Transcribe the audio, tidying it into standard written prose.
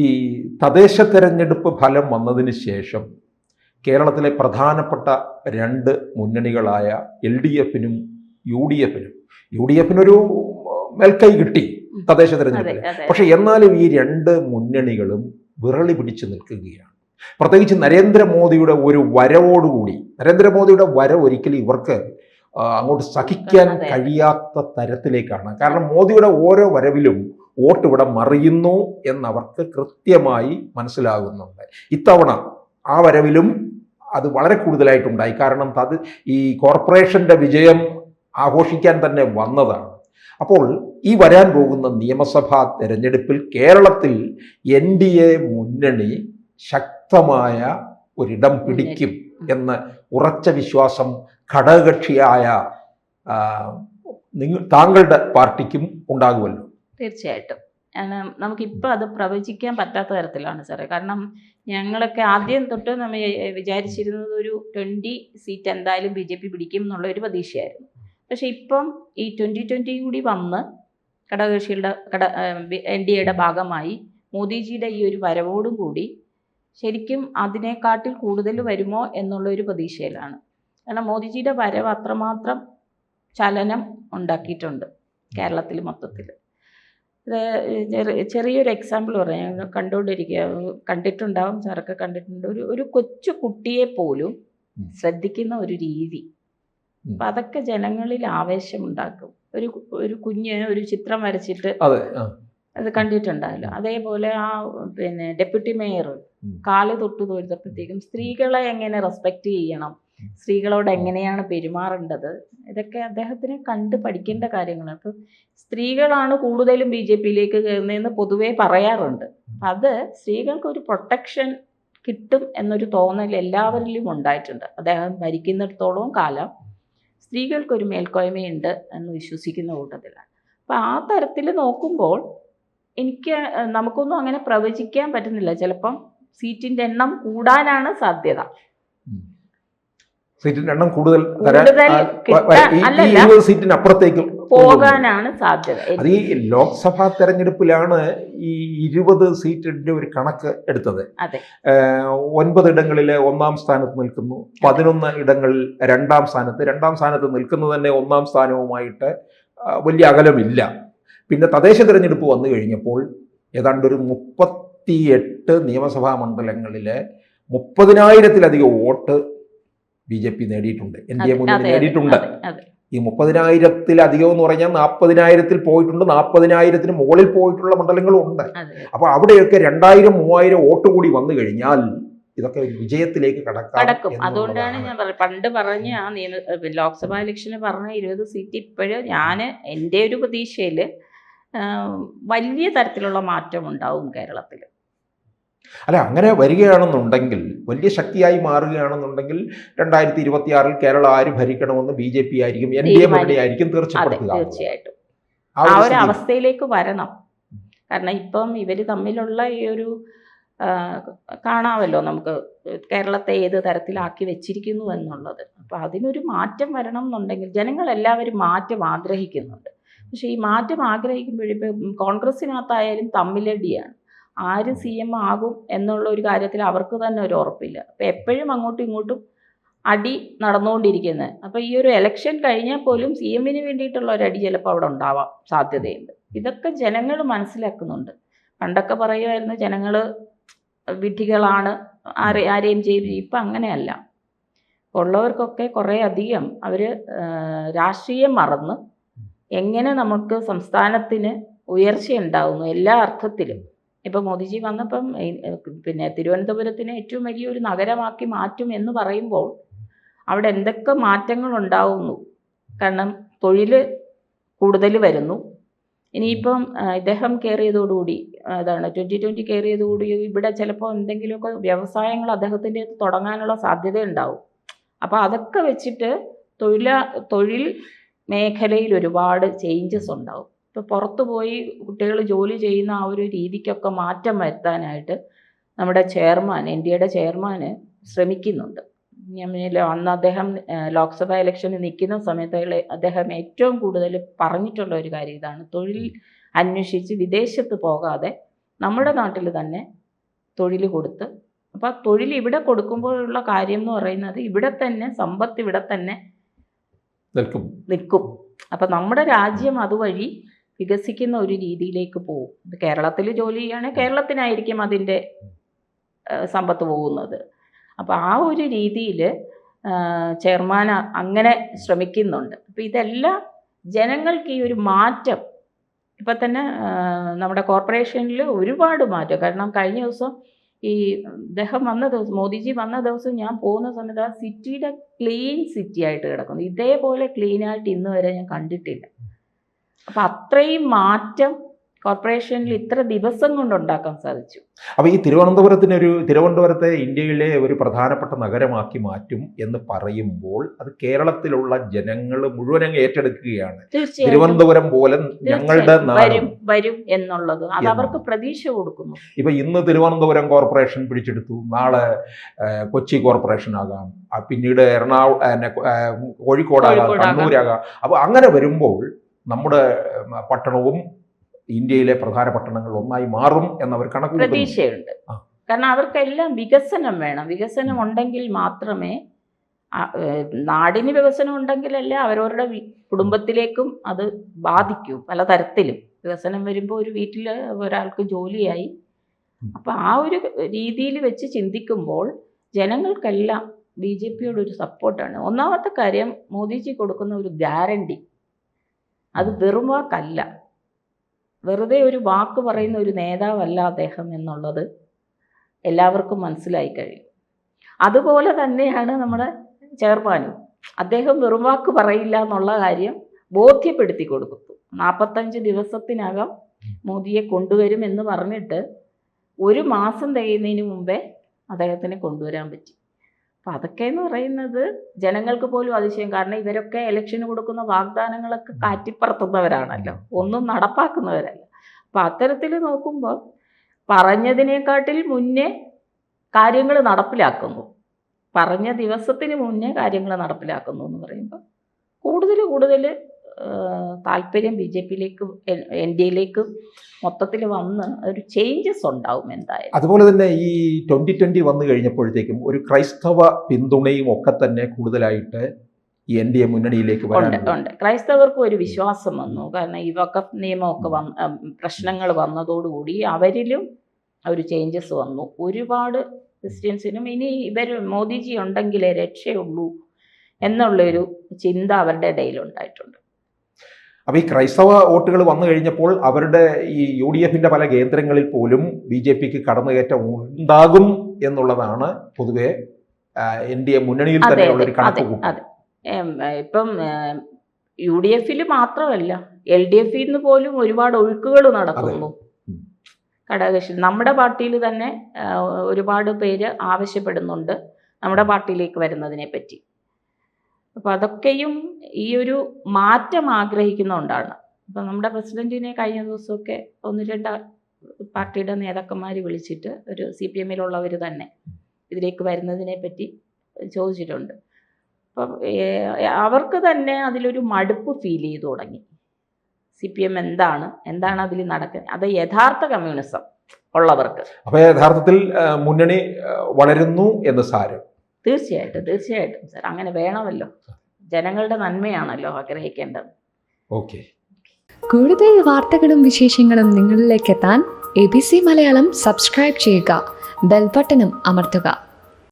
ഈ തദ്ദേശ തെരഞ്ഞെടുപ്പ് ഫലം വന്നതിന് ശേഷം കേരളത്തിലെ പ്രധാനപ്പെട്ട രണ്ട് മുന്നണികളായ LDFിനും UDFിനൊരു മേൽക്കൈ കിട്ടി തദ്ദേശ തെരഞ്ഞെടുപ്പിൽ. പക്ഷെ എന്നാലും ഈ രണ്ട് മുന്നണികളും വിറളി പിടിച്ചു നിൽക്കുകയാണ്. പ്രത്യേകിച്ച് നരേന്ദ്രമോദിയുടെ ഒരു വരവോടുകൂടി, നരേന്ദ്രമോദിയുടെ വരവ് ഒരിക്കലും ഇവർക്ക് അങ്ങോട്ട് സഹിക്കാൻ കഴിയാത്ത തരത്തിലേക്കാണ്. കാരണം മോദിയുടെ ഓരോ വരവിലും വോട്ട് ഇവിടെ മറിയുന്നു എന്നവർക്ക് കൃത്യമായി മനസ്സിലാകുന്നുണ്ട്. ഇത്തവണ ആ വരവിലും അത് വളരെ കൂടുതലായിട്ടുണ്ടായി. കാരണം അത് ഈ കോർപ്പറേഷന്റെ വിജയം ആഘോഷിക്കാൻ തന്നെ വന്നതാണ്. അപ്പോൾ ഈ വരാൻ പോകുന്ന നിയമസഭാ തെരഞ്ഞെടുപ്പിൽ കേരളത്തിൽ NDA മുന്നണി ശക്തമായ ഒരിടം പിടിക്കും എന്ന ഉറച്ച വിശ്വാസം ഘടകകക്ഷിയായ താങ്കളുടെ പാർട്ടിക്കും ഉണ്ടാകുമല്ലോ. തീർച്ചയായിട്ടും. നമുക്കിപ്പോൾ അത് പ്രവചിക്കാൻ പറ്റാത്ത തരത്തിലാണ് സാറേ. കാരണം ഞങ്ങളൊക്കെ ആദ്യം തൊട്ട് നമ്മൾ വിചാരിച്ചിരുന്നത് ഒരു 20 സീറ്റ് എന്തായാലും BJP പിടിക്കും എന്നുള്ള ഒരു പ്രതീക്ഷയായിരുന്നു. പക്ഷെ ഇപ്പം ഈ 2020 കൂടി വന്ന് ഘടകകക്ഷികളുടെ NDAയുടെ ഭാഗമായി മോദിജിയുടെ ഈ ഒരു വരവോടും കൂടി ശരിക്കും അതിനെക്കാട്ടിൽ കൂടുതൽ വരുമോ എന്നുള്ളൊരു പ്രതീക്ഷയിലാണ്. കാരണം മോദിജിയുടെ വരവ് അത്രമാത്രം ചലനം ഉണ്ടാക്കിയിട്ടുണ്ട് കേരളത്തിൽ മൊത്തത്തിൽ. ചെറിയൊരു എക്സാമ്പിൾ പറയാം. കണ്ടിട്ടുണ്ടാവും, സാറൊക്കെ കണ്ടിട്ടുണ്ട്. ഒരു കൊച്ചു കുട്ടിയെ പോലും ശ്രദ്ധിക്കുന്ന ഒരു രീതി, അപ്പം അതൊക്കെ ജനങ്ങളിൽ ആവേശമുണ്ടാക്കും. ഒരു കുഞ്ഞ് ഒരു ചിത്രം വരച്ചിട്ട് അത് കണ്ടിട്ടുണ്ടാവില്ല. അതേപോലെ ആ ഡെപ്യൂട്ടി മേയർ കാല് തൊട്ട് തൊഴുതപ്പോഴത്തേക്കും സ്ത്രീകളെ എങ്ങനെ റെസ്പെക്റ്റ് ചെയ്യണം, സ്ത്രീകളോട് എങ്ങനെയാണ് പെരുമാറേണ്ടത്, ഇതൊക്കെ അദ്ദേഹത്തിന് കണ്ട് പഠിക്കേണ്ട കാര്യങ്ങളാണ്. അപ്പം സ്ത്രീകളാണ് കൂടുതലും BJPയിലേക്ക് കയറുന്നതെന്ന് പൊതുവേ പറയാറുണ്ട്. അത് സ്ത്രീകൾക്കൊരു പ്രൊട്ടക്ഷൻ കിട്ടും എന്നൊരു തോന്നൽ എല്ലാവരിലും ഉണ്ടായിട്ടുണ്ട്. അദ്ദേഹം ഭരിക്കുന്നിടത്തോളം കാലം സ്ത്രീകൾക്കൊരു മേൽക്കോയ്മയുണ്ട് എന്ന് വിശ്വസിക്കുന്ന കൂട്ടത്തിലാണ്. അപ്പം ആ തരത്തിൽ നോക്കുമ്പോൾ നമുക്കൊന്നും അങ്ങനെ പ്രവചിക്കാൻ പറ്റുന്നില്ല. ചിലപ്പം സീറ്റിൻ്റെ എണ്ണം കൂടാനാണ് സാധ്യത. സീറ്റിന്റെ എണ്ണം കൂടുതൽ സീറ്റിനപ്പുറത്തേക്ക് പോകാനാണ് സാധ്യത. അത് ഈ ലോക്സഭാ തെരഞ്ഞെടുപ്പിലാണ് ഈ 20 സീറ്റിന്റെ ഒരു കണക്ക് എടുത്തത്. 9 ഇടങ്ങളിൽ 1-ാം സ്ഥാനത്ത് നിൽക്കുന്നു, 11 ഇടങ്ങളിൽ 2-ാം സ്ഥാനത്ത് നിൽക്കുന്നത് തന്നെ 1-ാം സ്ഥാനവുമായിട്ട് വലിയ അകലമില്ല. പിന്നെ തദ്ദേശ തെരഞ്ഞെടുപ്പ് വന്നു കഴിഞ്ഞപ്പോൾ ഏതാണ്ട് ഒരു 38 നിയമസഭാ മണ്ഡലങ്ങളിലെ 30,000-ത്തിലധികം വോട്ട് BJP നേടിയിട്ടുണ്ട്, NDA മുന്നണി നേടിയിട്ടുണ്ട്. ഈ 30,000-ത്തിലധികം എന്ന് പറഞ്ഞാൽ 40,000-ത്തിൽ പോയിട്ടുണ്ട്, 40,000-ത്തിന് മുകളിൽ പോയിട്ടുള്ള മണ്ഡലങ്ങളും ഉണ്ട്. അപ്പോൾ അവിടെയൊക്കെ 2,000-3,000 വോട്ട് കൂടി വന്നു കഴിഞ്ഞാൽ ഇതൊക്കെ വിജയത്തിലേക്ക് കടക്കും. അതുകൊണ്ടാണ് ഞാൻ പണ്ട് പറഞ്ഞ ആ ലോക്സഭാ ഇലക്ഷന് പറഞ്ഞ 20 സീറ്റ് ഇപ്പോഴും എൻ്റെ ഒരു പ്രതീക്ഷയിൽ വലിയ തരത്തിലുള്ള മാറ്റം ഉണ്ടാവും കേരളത്തിൽ. അല്ല, അങ്ങനെ വരികയാണെന്നുണ്ടെങ്കിൽ, വലിയ ശക്തിയായി മാറുകയാണെന്നുണ്ടെങ്കിൽ 2026-ൽ കേരളം ആര് ഭരിക്കണമെന്ന് BJP ആയിരിക്കും, NDA മുന്നണി ആയിരിക്കും തീർച്ചയായിട്ടും ആ ഒരു അവസ്ഥയിലേക്ക് വരണം. കാരണം ഇപ്പം ഇവർ തമ്മിലുള്ള ഈ ഒരു കാണാമല്ലോ നമുക്ക് കേരളത്തെ ഏത് തരത്തിലാക്കി വെച്ചിരിക്കുന്നു എന്നുള്ളത്. അപ്പോൾ അതിനൊരു മാറ്റം വരണം എന്നുണ്ടെങ്കിൽ ജനങ്ങളെല്ലാവരും മാറ്റം ആഗ്രഹിക്കുന്നുണ്ട്. പക്ഷേ ഈ മാറ്റം ആഗ്രഹിക്കുമ്പോഴിപ്പോൾ കോൺഗ്രസ്സിനകത്തായാലും തമ്മിലടിയാണ്. ആര് CM ആകും എന്നുള്ള ഒരു കാര്യത്തിൽ അവർക്ക് തന്നെ ഒരു ഉറപ്പില്ല. അപ്പോൾ എപ്പോഴും അങ്ങോട്ടും ഇങ്ങോട്ടും അടി നടന്നുകൊണ്ടിരിക്കുന്നത്. അപ്പോൾ ഈ ഒരു ഇലക്ഷൻ കഴിഞ്ഞാൽ പോലും CMന് വേണ്ടിയിട്ടുള്ള ഒരു അടി ചിലപ്പോൾ അവിടെ ഉണ്ടാവാൻ സാധ്യതയുണ്ട്. ഇതൊക്കെ ജനങ്ങൾ മനസ്സിലാക്കുന്നുണ്ട്. പണ്ടൊക്കെ പറയുമായിരുന്നു ജനങ്ങൾ വിഡ്ഢികളാണ്, ആരെയും ചെയ്തു. ഇപ്പം അങ്ങനെയല്ല. ഉള്ളവർക്കൊക്കെ കുറേ അധികം അവർ രാഷ്ട്രീയം മറന്ന് എങ്ങനെ നമുക്ക് സംസ്ഥാനത്തിന് ഉയർച്ചയുണ്ടാകുന്നു എല്ലാ അർത്ഥത്തിലും. ഇപ്പോൾ മോദിജി വന്നപ്പം തിരുവനന്തപുരത്തിനെ ഏറ്റവും വലിയൊരു നഗരമാക്കി മാറ്റും എന്ന് പറയുമ്പോൾ അവിടെ എന്തൊക്കെ മാറ്റങ്ങൾ ഉണ്ടാവുന്നു. കാരണം തൊഴിൽ കൂടുതൽ വരുന്നു. ഇനിയിപ്പം ഇദ്ദേഹം കയറിയതോടുകൂടി 2020 കയറിയതോടുകൂടി ഇവിടെ ചിലപ്പോൾ എന്തെങ്കിലുമൊക്കെ വ്യവസായങ്ങൾ അദ്ദേഹത്തിൻ്റെ തുടങ്ങാനുള്ള സാധ്യത ഉണ്ടാവും. അപ്പോൾ അതൊക്കെ വെച്ചിട്ട് തൊഴിൽ മേഖലയിൽ ഒരുപാട് ചേഞ്ചസ് ഉണ്ടാവും. ഇപ്പോൾ പുറത്തു പോയി കുട്ടികൾ ജോലി ചെയ്യുന്ന ആ ഒരു രീതിക്കൊക്കെ മാറ്റം വരുത്താനായിട്ട് നമ്മുടെ NDAയുടെ ചെയർമാന് ശ്രമിക്കുന്നുണ്ട്. അന്ന് അദ്ദേഹം ലോക്സഭാ ഇലക്ഷന് നിൽക്കുന്ന സമയത്ത് അദ്ദേഹം ഏറ്റവും കൂടുതൽ പറഞ്ഞിട്ടുള്ള ഒരു കാര്യം ഇതാണ്: തൊഴിൽ അന്വേഷിച്ച് വിദേശത്ത് പോകാതെ നമ്മുടെ നാട്ടിൽ തന്നെ തൊഴിൽ കൊടുത്ത്, അപ്പോൾ തൊഴിൽ ഇവിടെ കൊടുക്കുമ്പോഴുള്ള കാര്യം എന്ന് പറയുന്നത് ഇവിടെ തന്നെ സമ്പത്ത് ഇവിടെ തന്നെ നിൽക്കും. അപ്പം നമ്മുടെ രാജ്യം അതുവഴി വികസിക്കുന്ന ഒരു രീതിയിലേക്ക് പോകും. കേരളത്തിൽ ജോലി ചെയ്യുകയാണെങ്കിൽ കേരളത്തിനായിരിക്കും അതിൻ്റെ സമ്പത്ത് പോകുന്നത്. അപ്പോൾ ആ ഒരു രീതിയിൽ ചെയർമാൻ അങ്ങനെ ശ്രമിക്കുന്നുണ്ട്. അപ്പോൾ ഇതെല്ലാം ജനങ്ങൾക്ക് ഈ ഒരു മാറ്റം ഇപ്പം തന്നെ നമ്മുടെ കോർപ്പറേഷനിൽ ഒരുപാട് മാറ്റം. കാരണം കഴിഞ്ഞ ദിവസം ഈ അദ്ദേഹം വന്ന ദിവസം, മോദിജി വന്ന ദിവസം ഞാൻ പോകുന്ന സമയത്ത് ആ സിറ്റിയുടെ ക്ലീൻ സിറ്റി ആയിട്ട് കിടക്കുന്നു. ഇതേപോലെ ക്ലീനായിട്ട് ഇന്ന് വരെ ഞാൻ കണ്ടിട്ടില്ല. അപ്പം അത്രയും മാറ്റം കോർപ്പറേഷനിൽ ഇത്ര ദിവസം കൊണ്ട് ഉണ്ടാക്കാൻ സാധിച്ചു. അപ്പോൾ ഈ തിരുവനന്തപുരത്തെ ഇന്ത്യയിലെ ഒരു പ്രധാനപ്പെട്ട നഗരമാക്കി മാറ്റും എന്ന് പറയുമ്പോൾ അത് കേരളത്തിലുള്ള ജനങ്ങൾ മുഴുവൻ ഏറ്റെടുക്കുകയാണ്. തിരുവനന്തപുരം പോലെ ഞങ്ങളുടെ വരും എന്നുള്ളത് അത് അവർക്ക് പ്രതീക്ഷ കൊടുക്കുന്നു. ഇപ്പൊ ഇന്ന് തിരുവനന്തപുരം കോർപ്പറേഷൻ പിടിച്ചെടുത്തു, നാളെ കൊച്ചി കോർപ്പറേഷൻ ആകാം, പിന്നീട് കോഴിക്കോടാകാം, കണ്ണൂരാകാം. അപ്പോൾ അങ്ങനെ വരുമ്പോൾ നമ്മുടെ പട്ടണവും ഇന്ത്യയിലെ പ്രധാന പട്ടണങ്ങൾ ഒന്നായി മാറും എന്നവർ കണക്ക് പ്രതീക്ഷയുണ്ട്. കാരണം അവർക്കെല്ലാം വികസനം വേണം. വികസനം ഉണ്ടെങ്കിൽ മാത്രമേ നാടിന് വികസനം ഉണ്ടെങ്കിലല്ല അവരവരുടെ കുടുംബത്തിലേക്കും അത് ബാധിക്കൂ. പലതരത്തിലും വികസനം വരുമ്പോൾ ഒരു വീട്ടിൽ ഒരാൾക്ക് ജോലിയായി. അപ്പം ആ ഒരു രീതിയിൽ വെച്ച് ചിന്തിക്കുമ്പോൾ ജനങ്ങൾക്കെല്ലാം BJP-യോട് ഒരു സപ്പോർട്ടാണ്. ഒന്നാമത്തെ കാര്യം, മോദിജി കൊടുക്കുന്ന ഒരു ഗ്യാരണ്ടി അത് വെറും വാക്കല്ല, വെറുതെ ഒരു വാക്ക് പറയുന്ന ഒരു നേതാവല്ല അദ്ദേഹം എന്നുള്ളത് എല്ലാവർക്കും മനസ്സിലായി കഴിയും. അതുപോലെ തന്നെയാണ് നമ്മുടെ ചെയർമാനും. അദ്ദേഹം വെറും വാക്ക് പറയില്ല എന്നുള്ള കാര്യം ബോധ്യപ്പെടുത്തി കൊടുക്കുന്നു. 45 ദിവസത്തിനകം മോദിയെ കൊണ്ടുവരും എന്ന് പറഞ്ഞിട്ട് 1 മാസം തികയുന്നതിന് മുമ്പേ അദ്ദേഹത്തിന് കൊണ്ടുവരാൻ പറ്റി. അപ്പം അതൊക്കെ എന്ന് പറയുന്നത് ജനങ്ങൾക്ക് പോലും അതിശയം. കാരണം ഇവരൊക്കെ ഇലക്ഷന് കൊടുക്കുന്ന വാഗ്ദാനങ്ങളൊക്കെ കാറ്റിപ്പറത്തുന്നവരാണല്ലോ, ഒന്നും നടപ്പാക്കുന്നവരല്ല. അപ്പം അത്തരത്തിൽ നോക്കുമ്പോൾ പറഞ്ഞതിനെക്കാട്ടിൽ മുന്നേ കാര്യങ്ങൾ നടപ്പിലാക്കുന്നു, പറഞ്ഞ ദിവസത്തിന് മുന്നേ കാര്യങ്ങൾ നടപ്പിലാക്കുന്നു എന്ന് പറയുമ്പോൾ കൂടുതൽ താല്പര്യം BJP-യിലേക്ക് NDA-യിലേക്ക് മൊത്തത്തിൽ വന്ന് ഒരു ചേഞ്ചസ് ഉണ്ടാവും എന്തായാലും. അതുപോലെ തന്നെ ഈ 2020 വന്നു കഴിഞ്ഞപ്പോഴത്തേക്കും ഒരു ക്രൈസ്തവ പിന്തുണയും ഒക്കെ തന്നെ കൂടുതലായിട്ട് ഈ NDA മുന്നണിയിലേക്ക് ഉണ്ട്. ക്രൈസ്തവർക്കും ഒരു വിശ്വാസം വന്നു. കാരണം ഈ വഖഫ് നിയമമൊക്കെ പ്രശ്നങ്ങൾ വന്നതോടുകൂടി അവരിലും ഒരു ചേഞ്ചസ് വന്നു. ഒരുപാട് ക്രിസ്ത്യൻസിനും ഇനി മോദിജി ഉണ്ടെങ്കിലേ രക്ഷയുള്ളൂ എന്നുള്ളൊരു ചിന്ത അവരുടെ ഇടയിലുണ്ടായിട്ടുണ്ട്. അപ്പോൾ ഈ ക്രൈസ്തവ വോട്ടുകൾ വന്നു കഴിഞ്ഞപ്പോൾ അവരുടെ ഈ UDF-ന്റെ പല കേന്ദ്രങ്ങളിൽ പോലും BJP-ക്ക് കടന്നുകയറ്റം ഉണ്ടാകും എന്നുള്ളതാണ് പൊതുവെ NDA മുന്നണിയിൽ തന്നെയുള്ളൊരു കണക്ക്. അതെ, ഇപ്പം UDF-ൽ മാത്രമല്ല LDF-ൽ നിന്ന് പോലും ഒരുപാട് ഒഴുക്കുകൾ നടക്കുന്നു. ഘടകകക്ഷി നമ്മുടെ പാർട്ടിയിൽ തന്നെ ഒരുപാട് പേര് ആവശ്യപ്പെടുന്നുണ്ട് നമ്മുടെ പാർട്ടിയിലേക്ക് വരുന്നതിനെ പറ്റി. അപ്പോൾ അതൊക്കെയും ഈ ഒരു മാറ്റം ആഗ്രഹിക്കുന്നതുകൊണ്ടാണ്. അപ്പം നമ്മുടെ പ്രസിഡന്റിനെ കഴിഞ്ഞ ദിവസമൊക്കെ 1-2 പാർട്ടിയുടെ നേതാക്കന്മാർ വിളിച്ചിട്ട് ഒരു CPM-ലുള്ളവർ തന്നെ ഇതിലേക്ക് വരുന്നതിനെ പറ്റി ചോദിച്ചിട്ടുണ്ട്. അപ്പം അവർക്ക് തന്നെ അതിലൊരു മടുപ്പ് ഫീൽ ചെയ്തു തുടങ്ങി. CPM എന്താണ് അതിൽ നടക്കുന്നത്, അത് യഥാർത്ഥ കമ്മ്യൂണിസം ഉള്ളവർക്ക്. അപ്പോൾ യഥാർത്ഥത്തിൽ മുന്നണി വളരുന്നു എന്ന് സാരം. തീർച്ചയായിട്ടും സാർ, അങ്ങനെ വേണമല്ലോ. ജനങ്ങളുടെ നന്മയാണല്ലോ ആഗ്രഹിക്കേണ്ടത്. ഓക്കെ. കൂടുതൽ വാർത്തകളും വിശേഷങ്ങളും നിങ്ങളിലേക്ക് എത്താൻ ABC മലയാളം സബ്സ്ക്രൈബ് ചെയ്യുക, ബെൽ ബട്ടണും അമർത്തുക.